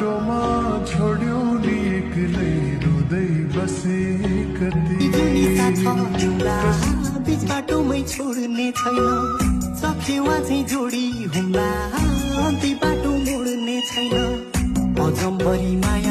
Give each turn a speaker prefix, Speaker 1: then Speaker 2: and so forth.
Speaker 1: बाटोमा छोड्यौ नि एक्लै रुँदै बसे कति
Speaker 2: निसा छ तिम्रा बीच बाटोमै छोड्ने छैन सखेवा चाहिँ जोडी हुम्ला अन्त्य बाटो मोड्ने छैन अजम्बरी माया